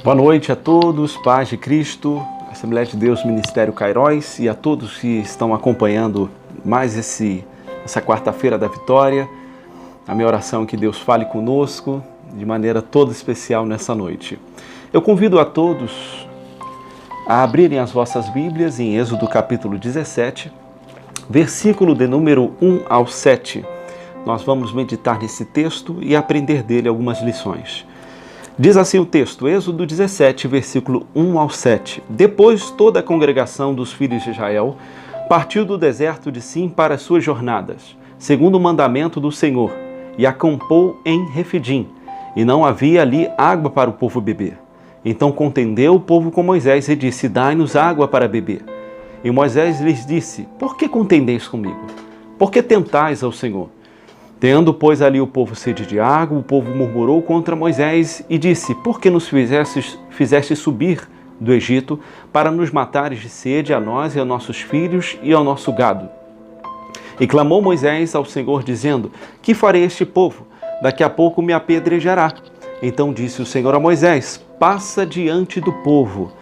Boa noite a todos, paz de Cristo, Assembleia de Deus, Ministério Cairóis e a todos que estão acompanhando mais essa quarta-feira da vitória. A minha oração é que Deus fale conosco de maneira toda especial nessa noite. Eu convido a todos a abrirem as vossas Bíblias em Êxodo capítulo 17, versículo de número 1 ao 7. Nós vamos meditar nesse texto e aprender dele algumas lições. Diz assim o texto, Êxodo 17, versículo 1 ao 7. Depois toda a congregação dos filhos de Israel partiu do deserto de Sim para as suas jornadas, segundo o mandamento do Senhor, e acampou em Refidim, e não havia ali água para o povo beber. Então contendeu o povo com Moisés e disse, dai-nos água para beber. E Moisés lhes disse, por que contendeis comigo? Por que tentais ao Senhor? Tendo, pois, ali o povo sede de água, o povo murmurou contra Moisés e disse, por que nos fizeste subir do Egito para nos matares de sede a nós e a nossos filhos e ao nosso gado? E clamou Moisés ao Senhor, dizendo, que farei este povo? Daqui a pouco me apedrejará. Então disse o Senhor a Moisés, passa diante do povo,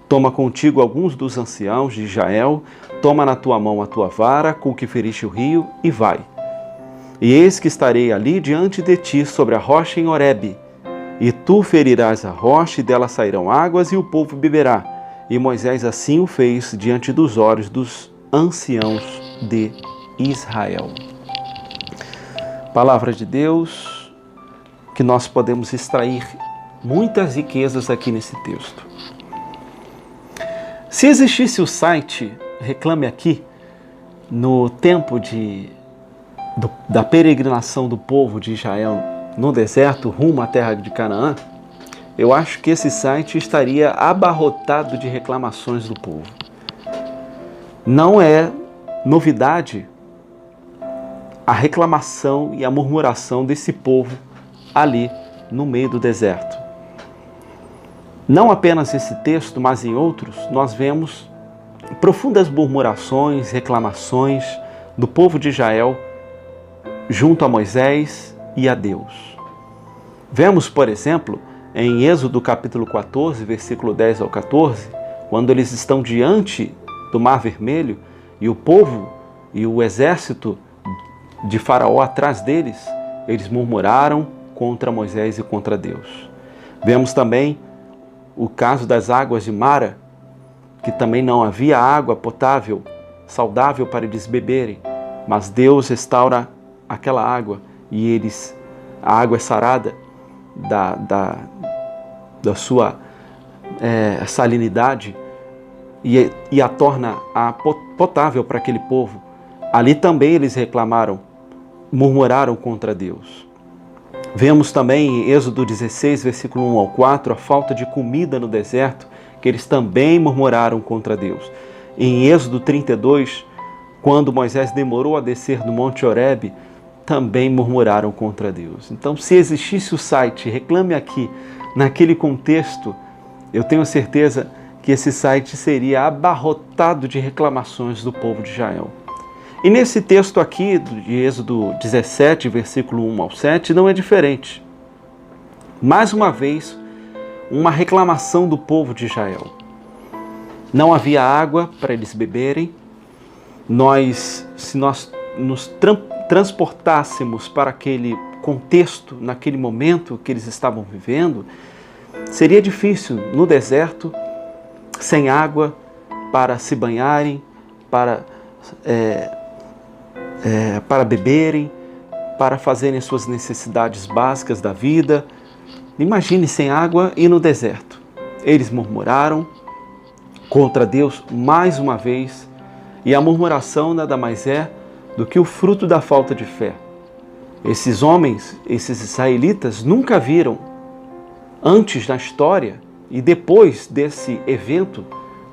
toma contigo alguns dos anciãos de Israel, toma na tua mão a tua vara com que feriste o rio e vai. E eis que estarei ali diante de ti sobre a rocha em Horebe, e tu ferirás a rocha e dela sairão águas e o povo beberá. E Moisés assim o fez diante dos olhos dos anciãos de Israel. Palavra de Deus, que nós podemos extrair muitas riquezas aqui nesse texto. Se existisse o site Reclame Aqui, no tempo da peregrinação do povo de Israel no deserto rumo à terra de Canaã, eu acho que esse site estaria abarrotado de reclamações do povo. Não é novidade a reclamação e a murmuração desse povo ali no meio do deserto. Não apenas esse texto, mas em outros, nós vemos profundas murmurações, reclamações do povo de Israel junto a Moisés e a Deus. Vemos, por exemplo, em Êxodo capítulo 14, versículo 10 ao 14, quando eles estão diante do Mar Vermelho e o povo e o exército de Faraó atrás deles, eles murmuraram contra Moisés e contra Deus. Vemos também o caso das águas de Mara, que também não havia água potável, saudável para eles beberem, mas Deus restaura aquela água e a água é sarada da sua salinidade e a torna potável para aquele povo. Ali também eles murmuraram contra Deus. Vemos também em Êxodo 16, versículo 1 ao 4, a falta de comida no deserto, que eles também murmuraram contra Deus. Em Êxodo 32, quando Moisés demorou a descer do Monte Horebe, também murmuraram contra Deus. Então, se existisse o site Reclame Aqui, naquele contexto, eu tenho certeza que esse site seria abarrotado de reclamações do povo de Israel. E nesse texto aqui, de Êxodo 17, versículo 1 ao 7, não é diferente. Mais uma vez, uma reclamação do povo de Israel. Não havia água para eles beberem. Se nós nos transportássemos para aquele contexto, naquele momento que eles estavam vivendo, seria difícil no deserto, sem água, para se banharem, para beberem, para fazerem suas necessidades básicas da vida. Imagine sem água e no deserto. Eles murmuraram contra Deus mais uma vez, e a murmuração nada mais é do que o fruto da falta de fé. Esses homens, esses israelitas, nunca viram, antes na história e depois desse evento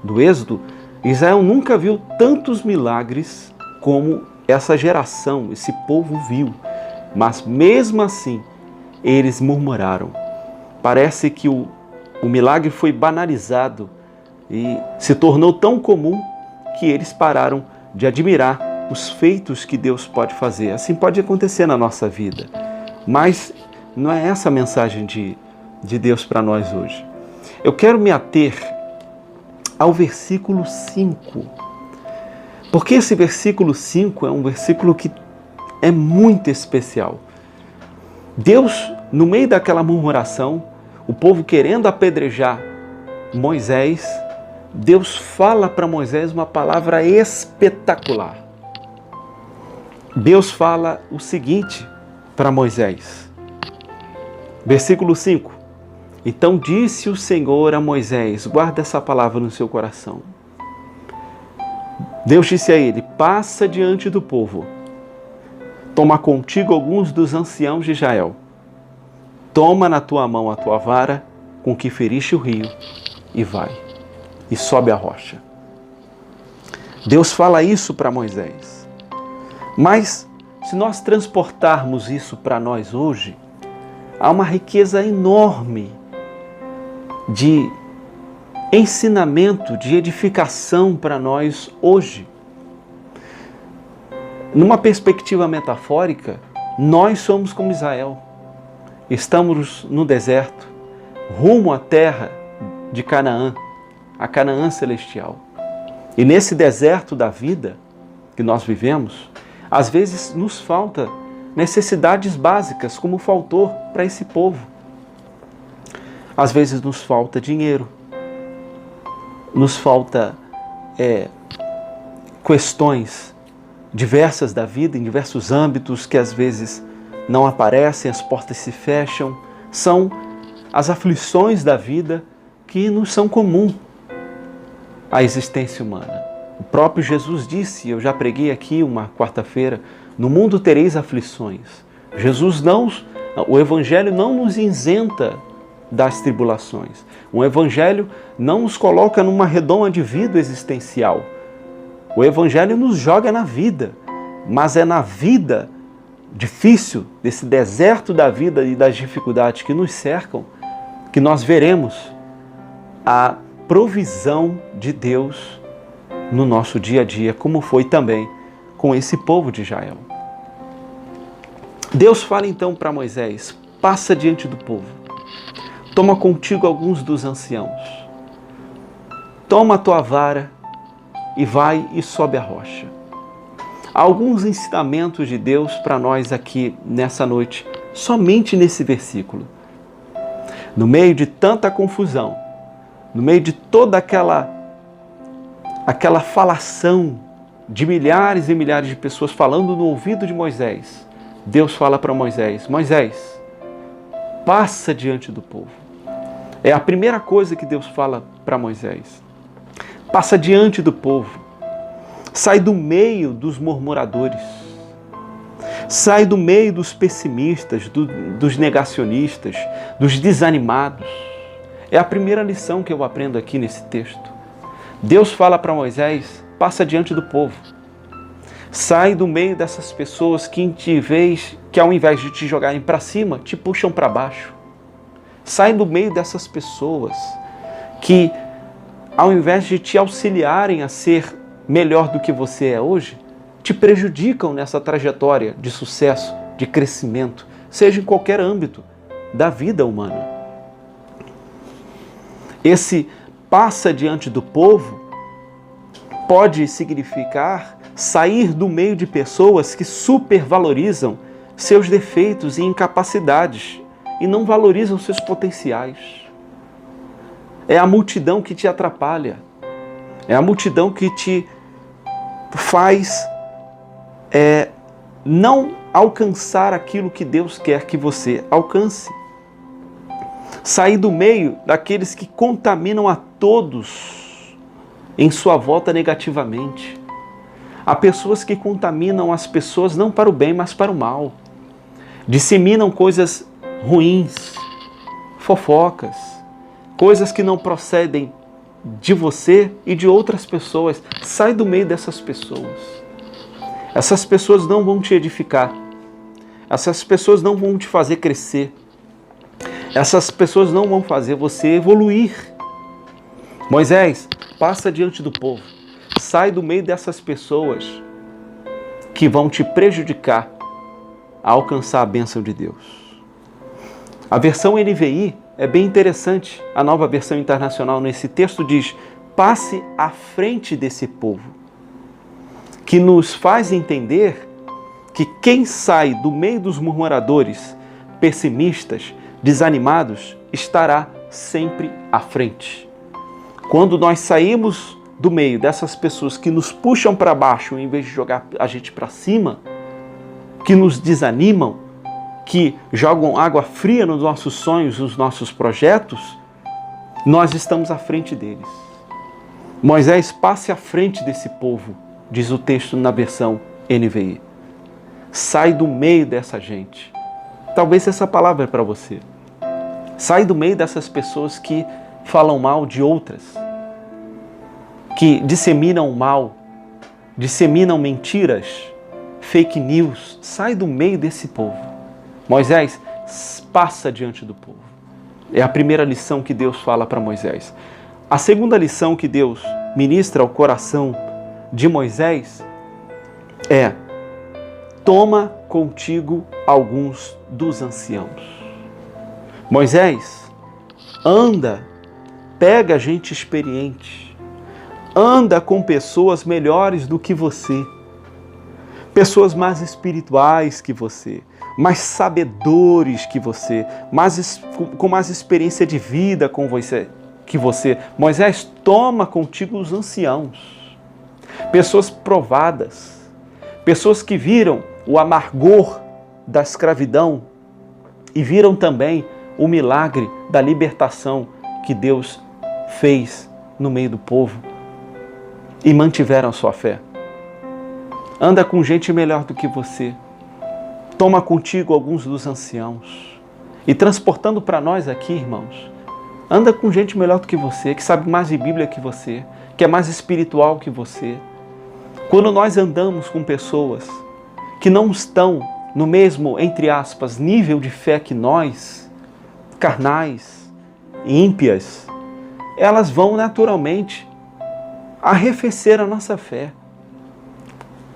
do Êxodo, Israel nunca viu tantos milagres como essa geração, esse povo viu. Mas mesmo assim, eles murmuraram. Parece que o milagre foi banalizado e se tornou tão comum que eles pararam de admirar os feitos que Deus pode fazer. Assim pode acontecer na nossa vida. Mas não é essa a mensagem de Deus para nós hoje. Eu quero me ater ao versículo 5, porque esse versículo 5 é um versículo que é muito especial. Deus, no meio daquela murmuração, o povo querendo apedrejar Moisés, Deus fala para Moisés uma palavra espetacular. Deus fala o seguinte para Moisés. Versículo 5. Então disse o Senhor a Moisés, guarda essa palavra no seu coração. Deus disse a ele, passa diante do povo, toma contigo alguns dos anciãos de Israel, toma na tua mão a tua vara com que feriste o rio e vai, e sobe a rocha. Deus fala isso para Moisés. Mas, se nós transportarmos isso para nós hoje, há uma riqueza enorme de ensinamento, de edificação para nós hoje. Numa perspectiva metafórica, nós somos como Israel. Estamos no deserto, rumo à terra de Canaã, a Canaã celestial. E nesse deserto da vida que nós vivemos, às vezes nos falta necessidades básicas, como faltou para esse povo. Às vezes nos falta dinheiro, nos falta questões diversas da vida, em diversos âmbitos que às vezes não aparecem, as portas se fecham. São as aflições da vida que nos são comum à existência humana. O próprio Jesus disse, eu já preguei aqui uma quarta-feira, no mundo tereis aflições. O Evangelho não nos isenta das tribulações. O Evangelho não nos coloca numa redoma de vida existencial. O Evangelho nos joga na vida, mas é na vida difícil, desse deserto da vida e das dificuldades que nos cercam, que nós veremos a provisão de Deus no nosso dia a dia, como foi também com esse povo de Israel. Deus fala então para Moisés, passa diante do povo, toma contigo alguns dos anciãos, toma a tua vara e vai e sobe a rocha. Há alguns ensinamentos de Deus para nós aqui nessa noite, somente nesse versículo. No meio de tanta confusão, no meio de toda aquela falação de milhares e milhares de pessoas falando no ouvido de Moisés, Deus fala para Moisés, Moisés, passa diante do povo. É a primeira coisa que Deus fala para Moisés. Passa diante do povo. Sai do meio dos murmuradores. Sai do meio dos pessimistas, dos negacionistas, dos desanimados. É a primeira lição que eu aprendo aqui nesse texto. Deus fala para Moisés, passa diante do povo. Sai do meio dessas pessoas que ao invés de te jogarem para cima, te puxam para baixo. Sai do meio dessas pessoas que, ao invés de te auxiliarem a ser melhor do que você é hoje, te prejudicam nessa trajetória de sucesso, de crescimento, seja em qualquer âmbito da vida humana. Esse passa diante do povo pode significar sair do meio de pessoas que supervalorizam seus defeitos e incapacidades e não valorizam seus potenciais. É a multidão que te atrapalha. É a multidão que te faz não alcançar aquilo que Deus quer que você alcance. Sair do meio daqueles que contaminam a todos em sua volta negativamente. Há pessoas que contaminam as pessoas não para o bem, mas para o mal. Disseminam coisas ruins, fofocas, coisas que não procedem de você e de outras pessoas. Sai do meio dessas pessoas. Essas pessoas não vão te edificar. Essas pessoas não vão te fazer crescer. Essas pessoas não vão fazer você evoluir. Moisés, passa diante do povo. Sai do meio dessas pessoas que vão te prejudicar a alcançar a bênção de Deus. A versão NVI é bem interessante. A Nova Versão Internacional nesse texto diz: passe à frente desse povo, que nos faz entender que quem sai do meio dos murmuradores, pessimistas, desanimados, estará sempre à frente. Quando nós saímos do meio dessas pessoas que nos puxam para baixo em vez de jogar a gente para cima, que nos desanimam, que jogam água fria nos nossos sonhos, nos nossos projetos, nós estamos à frente deles. Moisés, passe à frente desse povo, diz o texto na versão NVI. Sai do meio dessa gente. Talvez essa palavra é para você. Sai do meio dessas pessoas que falam mal de outras, que disseminam mal, disseminam mentiras, fake news. Sai do meio desse povo. Moisés, passa diante do povo. É a primeira lição que Deus fala para Moisés. A segunda lição que Deus ministra ao coração de Moisés é: toma contigo alguns dos anciãos. Moisés, anda, pega gente experiente, anda com pessoas melhores do que você, pessoas mais espirituais que você, mais sabedores que você, com mais experiência de vida que você. Moisés, toma contigo os anciãos, pessoas provadas, pessoas que viram o amargor da escravidão e viram também o milagre da libertação que Deus fez no meio do povo e mantiveram sua fé. Anda com gente melhor do que você. Toma contigo alguns dos anciãos. E transportando para nós aqui, irmãos, anda com gente melhor do que você, que sabe mais de Bíblia que você, que é mais espiritual que você. Quando nós andamos com pessoas que não estão no mesmo, entre aspas, nível de fé que nós, carnais, ímpias, elas vão naturalmente arrefecer a nossa fé.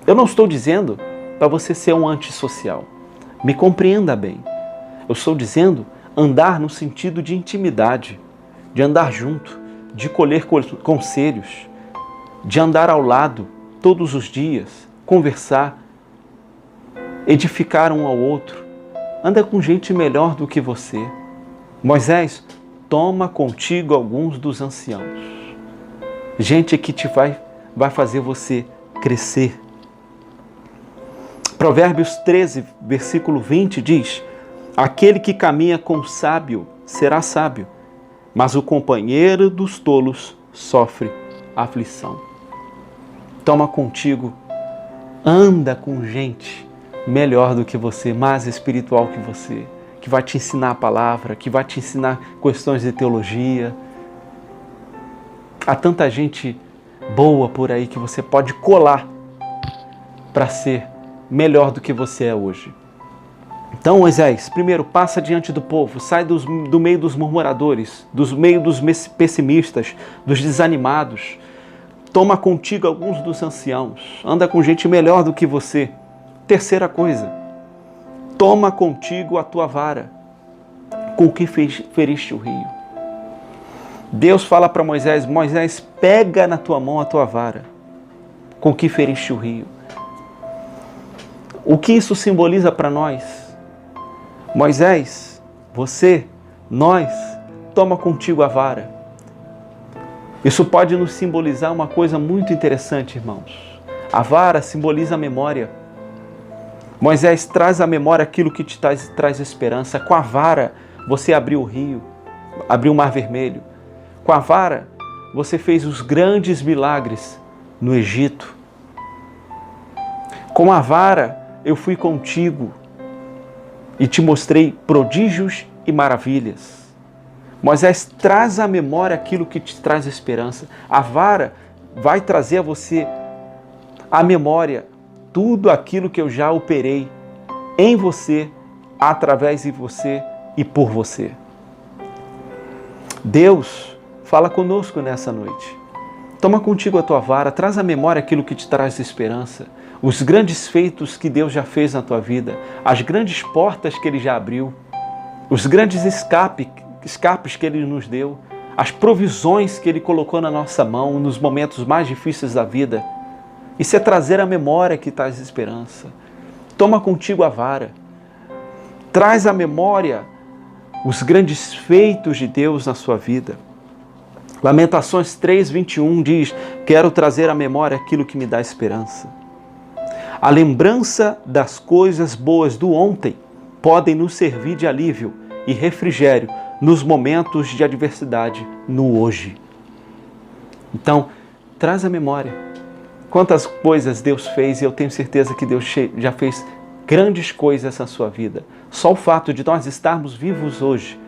Eu não estou dizendo para você ser um antissocial. Me compreenda bem. Eu estou dizendo andar no sentido de intimidade, de andar junto, de colher conselhos, de andar ao lado todos os dias, conversar, edificar um ao outro. Anda com gente melhor do que você. Moisés, toma contigo alguns dos anciãos. Gente que vai fazer você crescer. Provérbios 13, versículo 20 diz: aquele que caminha com o sábio será sábio, mas o companheiro dos tolos sofre aflição. Toma contigo, anda com gente melhor do que você, mais espiritual que você, que vai te ensinar a palavra, que vai te ensinar questões de teologia. Há tanta gente boa por aí que você pode colar para ser melhor do que você é hoje. Então, Moisés, primeiro, passa diante do povo, sai do meio dos murmuradores, do meio dos pessimistas, dos desanimados. Toma contigo alguns dos anciãos, anda com gente melhor do que você. Terceira coisa, toma contigo a tua vara, com que feriste o rio. Deus fala para Moisés: Moisés, pega na tua mão a tua vara, com que feriste o rio. O que isso simboliza para nós? Moisés, você, nós, toma contigo a vara. Isso pode nos simbolizar uma coisa muito interessante, irmãos. A vara simboliza a memória. Moisés, traz à memória aquilo que te traz esperança. Com a vara, você abriu o rio, abriu o mar vermelho. Com a vara, você fez os grandes milagres no Egito. Com a vara, eu fui contigo e te mostrei prodígios e maravilhas. Moisés, traz à memória aquilo que te traz esperança. A vara vai trazer a você a memória tudo aquilo que eu já operei em você, através de você e por você. Deus fala conosco nessa noite. Toma contigo a tua vara, traz à memória aquilo que te traz esperança, os grandes feitos que Deus já fez na tua vida, as grandes portas que Ele já abriu, os grandes escapes escapes que Ele nos deu, as provisões que Ele colocou na nossa mão nos momentos mais difíceis da vida. Isso é trazer à memória que traz esperança. Toma contigo a vara. Traz à memória os grandes feitos de Deus na sua vida. Lamentações 3:21 diz: quero trazer à memória aquilo que me dá esperança. A lembrança das coisas boas do ontem podem nos servir de alívio e refrigério nos momentos de adversidade no hoje. Então, traz à memória quantas coisas Deus fez, e eu tenho certeza que Deus já fez grandes coisas na sua vida. Só o fato de nós estarmos vivos hoje,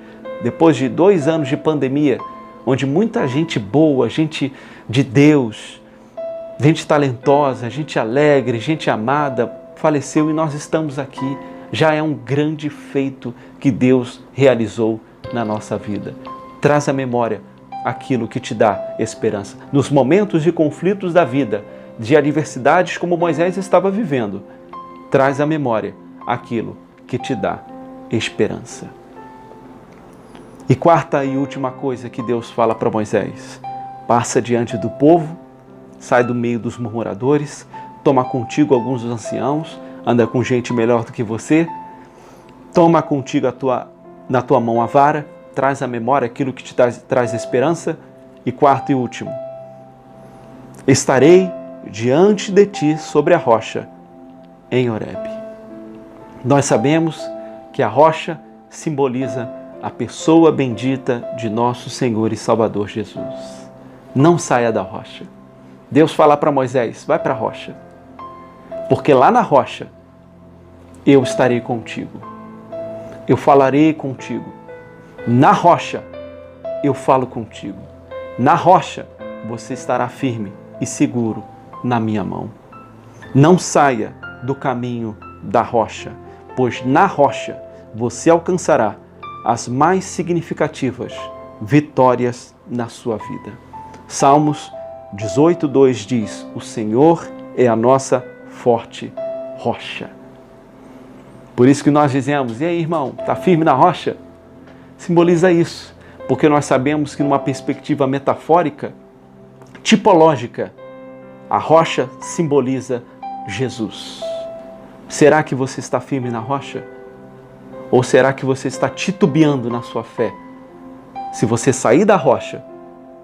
depois de 2 anos de pandemia, onde muita gente boa, gente de Deus, gente talentosa, gente alegre, gente amada, faleceu e nós estamos aqui, já é um grande feito que Deus realizou na nossa vida. Traz à memória aquilo que te dá esperança. Nos momentos de conflitos da vida, de adversidades como Moisés estava vivendo, traz à memória aquilo que te dá esperança. E quarta e última coisa que Deus fala para Moisés: passa diante do povo, sai do meio dos murmuradores, toma contigo alguns dos anciãos, anda com gente melhor do que você, toma contigo na tua mão a vara, traz à memória aquilo que te traz esperança. E quarto e último: estarei diante de ti sobre a rocha em Horebe. Nós sabemos que a rocha simboliza a pessoa bendita de nosso Senhor e Salvador Jesus. Não saia da rocha. Deus fala para Moisés: vai para a rocha, porque lá na rocha eu estarei contigo. Eu falarei contigo. Na rocha eu falo contigo. Na rocha você estará firme e seguro na minha mão. Não saia do caminho da rocha, pois na rocha você alcançará as mais significativas vitórias na sua vida. Salmos 18:2 diz: o Senhor é a nossa forte rocha. Por isso que nós dizemos: e aí, irmão, está firme na rocha? Simboliza isso, porque nós sabemos que numa perspectiva metafórica, tipológica, a rocha simboliza Jesus. Será que você está firme na rocha? Ou será que você está titubeando na sua fé? Se você sair da rocha,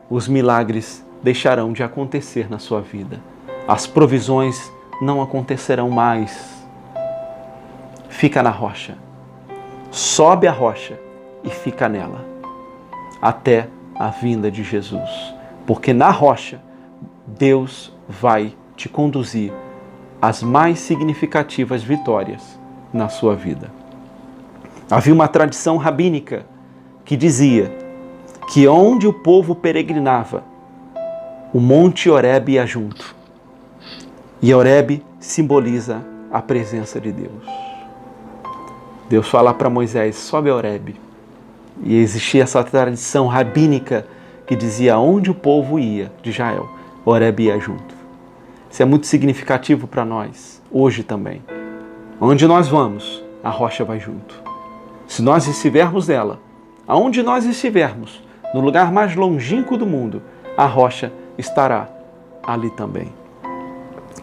os milagres deixarão de acontecer na sua vida. As provisões não acontecerão mais. Fica na rocha. Sobe a rocha e fica nela, até a vinda de Jesus. Porque na rocha, Deus vai te conduzir às mais significativas vitórias na sua vida. Havia uma tradição rabínica que dizia que onde o povo peregrinava, o monte Horebe ia junto. E Horebe simboliza a presença de Deus. Deus fala para Moisés: sobe a Horebe. E existia essa tradição rabínica que dizia onde o povo ia de Israel, Horebe ia junto. Isso é muito significativo para nós, hoje também. Onde nós vamos, a rocha vai junto. Se nós estivermos nela, aonde nós estivermos, no lugar mais longínquo do mundo, a rocha estará ali também.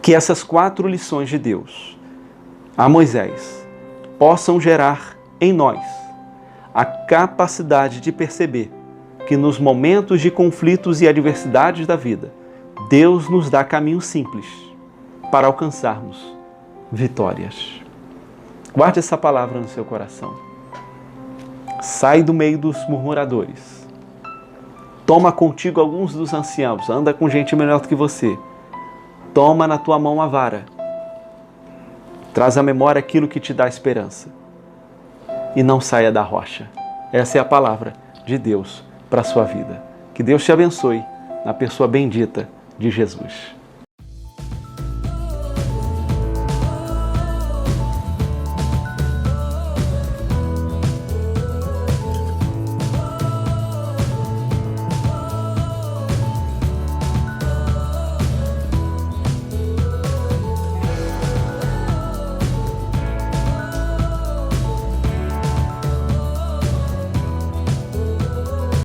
Que essas 4 lições de Deus a Moisés possam gerar em nós a capacidade de perceber que nos momentos de conflitos e adversidades da vida, Deus nos dá caminhos simples para alcançarmos vitórias. Guarde essa palavra no seu coração. Sai do meio dos murmuradores. Toma contigo alguns dos anciãos. Anda com gente melhor do que você. Toma na tua mão a vara. Traz à memória aquilo que te dá esperança. E não saia da rocha. Essa é a palavra de Deus para a sua vida. Que Deus te abençoe na pessoa bendita de Jesus.